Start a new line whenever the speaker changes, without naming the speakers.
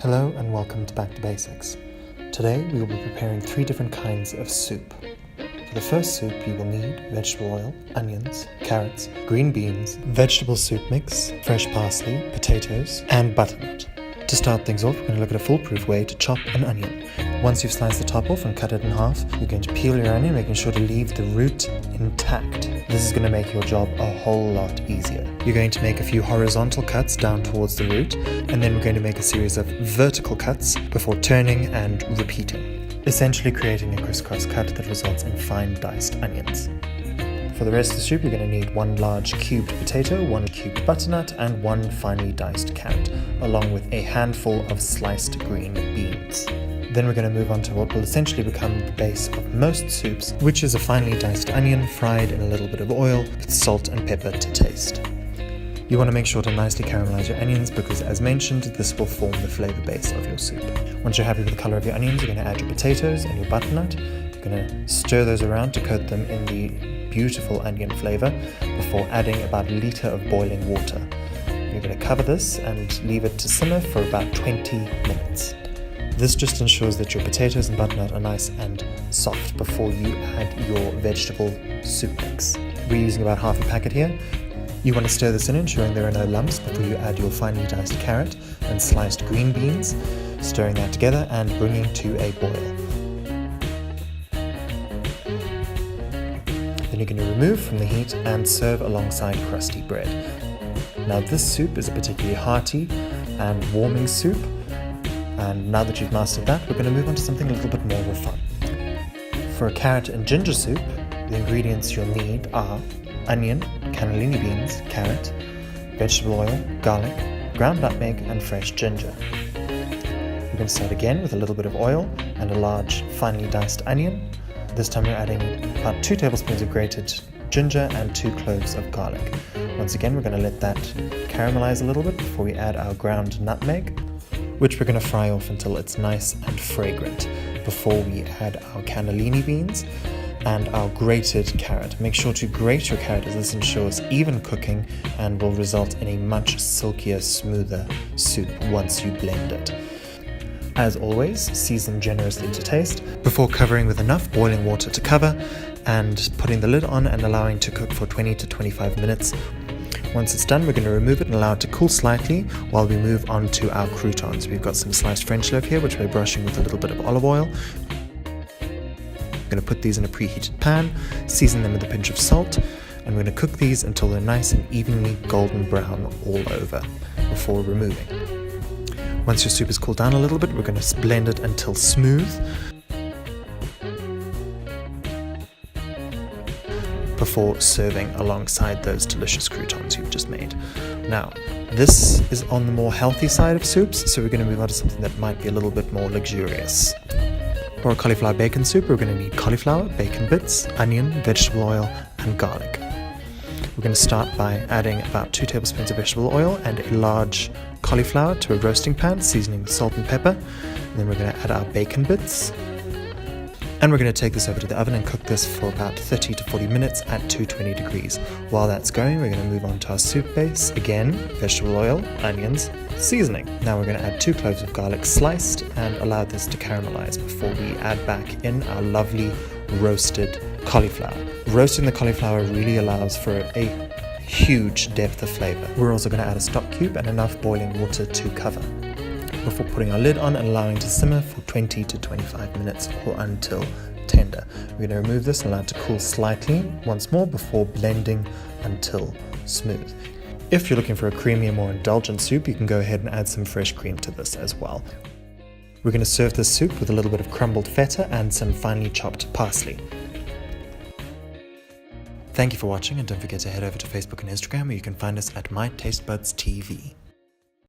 Hello and welcome to Back to Basics. Today we will be preparing 3 different kinds of soup. For the first soup you will need vegetable oil, onions, carrots, green beans, vegetable soup mix, fresh parsley, potatoes, and butternut. To start things off, we're going to look at a foolproof way to chop an onion. Once you've sliced the top off and cut it in half, you're going to peel your onion, making sure to leave the root intact. This is going to make your job a whole lot easier. You're going to make a few horizontal cuts down towards the root, and then we're going to make a series of vertical cuts before turning and repeating, essentially creating a crisscross cut that results in fine diced onions. For the rest of the soup, you're going to need 1 large cubed potato, 1 cubed butternut, and 1 finely diced carrot, along with a handful of sliced green beans. Then we're going to move on to what will essentially become the base of most soups, which is a finely diced onion fried in a little bit of oil with salt and pepper to taste. You want to make sure to nicely caramelize your onions because, as mentioned, this will form the flavor base of your soup. Once you're happy with the color of your onions, you're going to add your potatoes and your butternut. You're going to stir those around to coat them in the beautiful onion flavor before adding about a liter of boiling water. You're going to cover this and leave it to simmer for about 20 minutes. This just ensures that your potatoes and butternut are nice and soft before you add your vegetable soup mix. We're using about half a packet here. You want to stir this in, ensuring there are no lumps before you add your finely diced carrot and sliced green beans, stirring that together and bringing to a boil. Then you're going to remove from the heat and serve alongside crusty bread. Now this soup is a particularly hearty and warming soup, and now that you've mastered that, we're going to move on to something a little bit more refined. For a carrot and ginger soup, the ingredients you'll need are onion, cannellini beans, carrot, vegetable oil, garlic, ground nutmeg, and fresh ginger. We're going to start again with a little bit of oil and a large finely diced onion. This time we're adding about 2 tablespoons of grated ginger and 2 cloves of garlic. Once again, we're going to let that caramelize a little bit before we add our ground nutmeg, which we're going to fry off until it's nice and fragrant before we add our cannellini beans and our grated carrot. Make sure to grate your carrot as this ensures even cooking and will result in a much silkier, smoother soup once you blend it. As always, season generously to taste before covering with enough boiling water to cover and putting the lid on and allowing to cook for 20 to 25 minutes. Once it's done, we're going to remove it and allow it to cool slightly while we move on to our croutons. We've got some sliced French loaf here, which we're brushing with a little bit of olive oil. We're going to put these in a preheated pan, season them with a pinch of salt, and we're going to cook these until they're nice and evenly golden brown all over before removing. Once your soup is cooled down a little bit, we're going to blend it until smooth before serving alongside those delicious croutons you've just made. Now, this is on the more healthy side of soups, so we're going to move on to something that might be a little bit more luxurious. For a cauliflower bacon soup, we're going to need cauliflower, bacon bits, onion, vegetable oil, and garlic. We're going to start by adding about 2 tablespoons of vegetable oil and a large cauliflower to a roasting pan, seasoning with salt and pepper. And then we're going to add our bacon bits. And we're going to take this over to the oven and cook this for about 30 to 40 minutes at 220 degrees. While that's going, we're going to move on to our soup base. Again, vegetable oil, onions, seasoning. Now we're going to add 2 cloves of garlic sliced and allow this to caramelize before we add back in our lovely roasted cauliflower. Roasting the cauliflower really allows for a huge depth of flavor. We're also going to add a stock cube and enough boiling water to cover before putting our lid on and allowing to simmer for 20 to 25 minutes or until tender. We're going to remove this and allow it to cool slightly once more before blending until smooth. If you're looking for a creamier, more indulgent soup, you can go ahead and add some fresh cream to this as well. We're going to serve this soup with a little bit of crumbled feta and some finely chopped parsley. Thank you for watching, and don't forget to head over to Facebook and Instagram where you can find us at My Taste Buds TV.